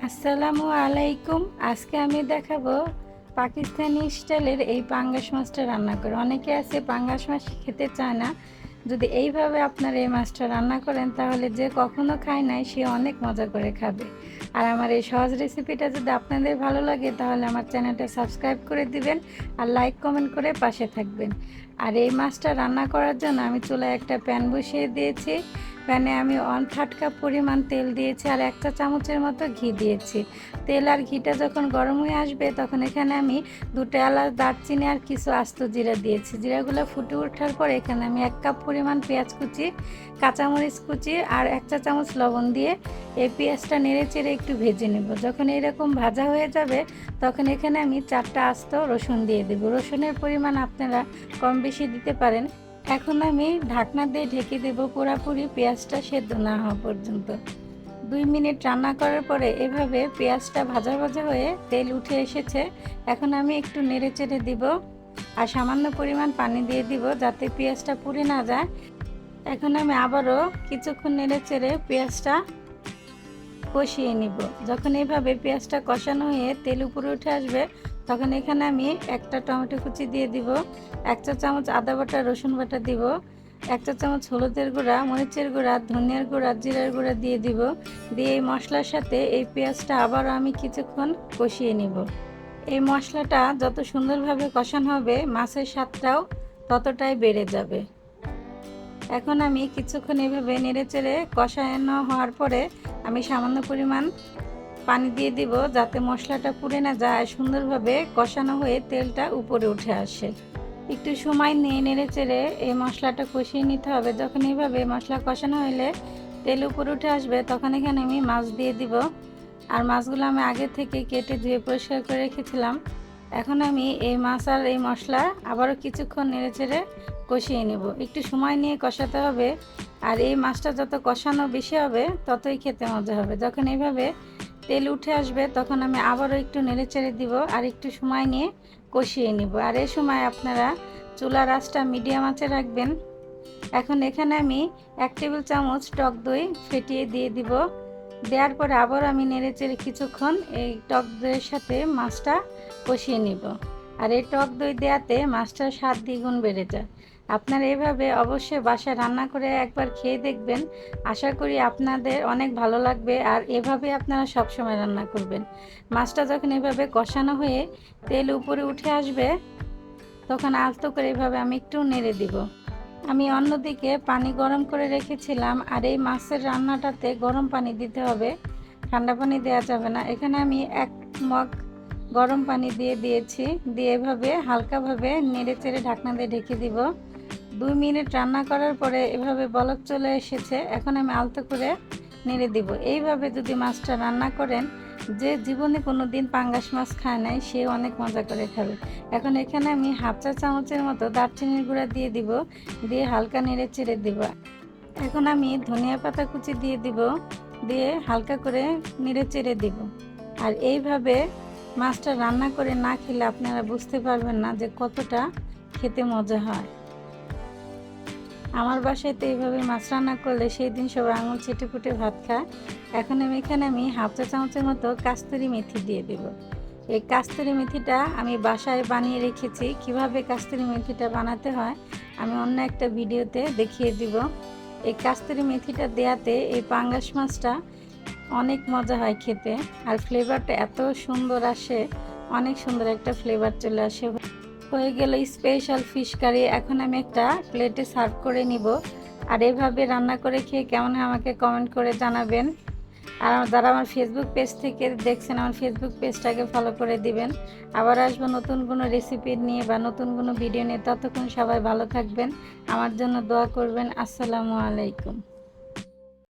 আসসালামু আলাইকুম। আজকে আমি দেখাবো পাকিস্তানি স্টাইলের এই পাঙ্গাস মাছটা রান্না করে। অনেকে আছে পাঙ্গাস মাছ খেতে চায় না। যদি এইভাবে আপনারা এই মাছটা রান্না করেন তাহলে যে কখনো খায় নাই সে অনেক মজা করে খাবে। আর আমার এই সহজ রেসিপিটা যদি আপনাদের ভালো লাগে তাহলে আমার চ্যানেলটা সাবস্ক্রাইব করে দিবেন আর লাইক কমেন্ট করে পাশে থাকবেন। আর এই মাছটা রান্না করার জন্য আমি চুলায় একটা প্যান বসিয়ে দিয়েছি। প্যানে আমি 1/3 কাপ পরিমাণ তেল দিয়েছি আর 1 চা চামচের মতো ঘি দিয়েছি। তেল আর ঘিটা যখন গরম হয়ে আসবে তখন এখানে আমি 2টা এলাচ, দারচিনি আর কিছু আস্ত জিরা দিয়েছি। জিরাগুলো ফুটে ওঠার পর এখানে আমি 1 কাপ পরিমাণ পেঁয়াজ কুচি, কাঁচামরিচ কুচি আর 1 চা চামচ লবণ দিয়ে এই পেঁয়াজটা নেড়ে চেড়ে একটু ভেজে নেব। যখন এরকম ভাজা হয়ে যাবে তখন এখানে আমি 4টা আস্ত রসুন দিয়ে দেব। রসুনের পরিমাণ আপনারা কম বেশি দিতে পারেন। এখন আমি ঢাকনা দিয়ে ঢেকে দেব পুরোপুরি পেঁয়াজটা সেদ্ধ না হওয়া পর্যন্ত। 2 মিনিট রান্না করার পরে এভাবে পেঁয়াজটা ভাজা ভাজা হয়ে তেল উঠে এসেছে। এখন আমি একটু নেড়ে চেড়ে দিব আর সামান্য পরিমাণ পানি দিয়ে দিব যাতে পেঁয়াজটা পুড়ে না যায়। এখন আমি আবারও কিছুক্ষণ নেড়ে চেড়ে পেঁয়াজটা কষিয়ে নিব। যখন এইভাবে পেঁয়াজটা কষানো হয়ে তেল উপরে উঠে আসবে তখন এখানে আমি একটা টমেটো কুচি দিয়ে দিব, 1 চা চামচ আদা বাটা, রসুন বাটা দিব, 1 চা চামচ হলুদের গুঁড়া, মরিচের গুঁড়া, ধনিয়ার গুঁড়া, জিরার গুঁড়া দিয়ে দিব। দিয়ে এই মশলার সাথে এই পেঁয়াজটা আবারও আমি কিছুক্ষণ কষিয়ে নিব। এই মশলাটা যত সুন্দরভাবে কষানো হবে মাছের স্বাদটাও ততটাই বেড়ে যাবে। এখন আমি কিছুক্ষণ এভাবে নেড়েচেড়ে কষানো হওয়ার পরে আমি সামান্য পরিমাণ পানি দিয়ে দিব যাতে মশলাটা পুড়ে না যায়, সুন্দরভাবে কষানো হয়ে তেলটা উপরে উঠে আসে। একটু সময় নিয়ে নেড়েচেড়ে এই মশলাটা কষিয়ে নিতে হবে। যখন এইভাবে মশলা কষানো হলে তেল উপরে উঠে আসবে তখন এখানে আমি মাছ দিয়ে দিব। আর মাছগুলো আমি আগে থেকে কেটে ধুয়ে পরিষ্কার করে রেখেছিলাম। এখন আমি এই মাছ আর এই মশলা আবারও কিছুক্ষণ নেড়েচেড়ে কষিয়ে নেব। একটু সময় নিয়ে কষাতে হবে। আর এই মাছটা যত কষানো বেশি হবে ততই খেতে মজা হবে। যখন এইভাবে তেল উঠে আসবে তখন আমি আবারও একটু নেড়েচেড়ে দিব আর একটু সময় নিয়ে কষিয়ে নিব। আর এই সময় আপনারা চুলার আঁচটা মিডিয়াম আঁচে রাখবেন। এখন এখানে আমি 1 টেবিল চামচ টক দই ফেটিয়ে দিয়ে দিব। দেওয়ার পরে আবার আমি নেড়েচেড়ে কিছুক্ষণ এই টক দইয়ের সাথে মাছটা কষিয়ে নিব। আর এই টক দই দেওয়াতে মাছটার স্বাদ দ্বিগুণ বেড়ে যায়। আপনারা এভাবে অবশ্যই বাসায় রান্না করে একবার খেয়ে দেখবেন। আশা করি আপনাদের অনেক ভালো লাগবে আর এভাবে আপনারা সবসময় রান্না করবেন। মাছটা যখন এভাবে কষানো হয়ে তেল উপরে উঠে আসবে তখন আলতো করে এভাবে আমি একটু নেড়ে দিব। আমি অন্যদিকে পানি গরম করে রেখেছিলাম আর এই মাছের রান্নাটাতে গরম পানি দিতে হবে, ঠান্ডা পানি দেওয়া যাবে না। এখানে আমি 1 মগ গরম পানি দিয়ে দিয়েছি। দিয়ে এভাবে হালকাভাবে নেড়ে চেড়ে ঢাকনা দিয়ে ঢেকে দিব। 2 মিনিট রান্না করার পরে এভাবে বলক চলে এসেছে। এখন আমি আলতো করে নেড়ে দিব। এইভাবে যদি মাছটা রান্না করেন, যে জীবনে কোনো দিন পাঙ্গাস মাছ খায় নাই সে অনেক মজা করে খাবে। এখন এখানে আমি 1/2 চা চামচের মতো দারচিনির গুঁড়া দিয়ে দিব। দিয়ে হালকা নেড়ে চেড়ে দিব। এখন আমি ধনিয়া পাতা কুচি দিয়ে দিব। দিয়ে হালকা করে নেড়ে চেড়ে দিব। আর এইভাবে মাছটা রান্না করে না খেলে আপনারা বুঝতে পারবেন না যে কতটা খেতে মজা হয়। আমার বাসায় তো এইভাবে মাছ রান্না করলে সেই দিন সবাই আঙুল চেটে পুটে ভাত খায়। এখন এখানে আমি 1/2 চা চামচের মতো কাস্তুরি মেথি দিয়ে দেব। এই কাস্তুরি মেথিটা আমি বাসায় বানিয়ে রেখেছি। কিভাবে কাস্তুরি মেথিটা বানাতে হয় আমি অন্য একটা ভিডিওতে দেখিয়ে দিব। এই কাস্তুরি মেথিটা দেওয়াতে এই পাঙ্গাস মাছটা অনেক মজা হয় খেতে। আর ফ্লেভারটা এত সুন্দর আসে, অনেক সুন্দর একটা ফ্লেভার চলে আসে। হয়ে গেল স্পেশাল ফিশ কারি। এখন আমি একটা প্লেটে সার্ভ করে নিব। আর এভাবে রান্না করে খেয়ে কেমন হয় আমাকে কমেন্ট করে জানাবেন। আর যারা আমার ফেসবুক পেজ থেকে দেখছেন আমার ফেসবুক পেজটাকে ফলো করে দিবেন। আবার আসবো নতুন কোনো রেসিপি নিয়ে বা নতুন কোনো ভিডিও নিয়ে। ততক্ষণ সবাই ভালো থাকবেন, আমার জন্য দোয়া করবেন। আসসালামু আলাইকুম।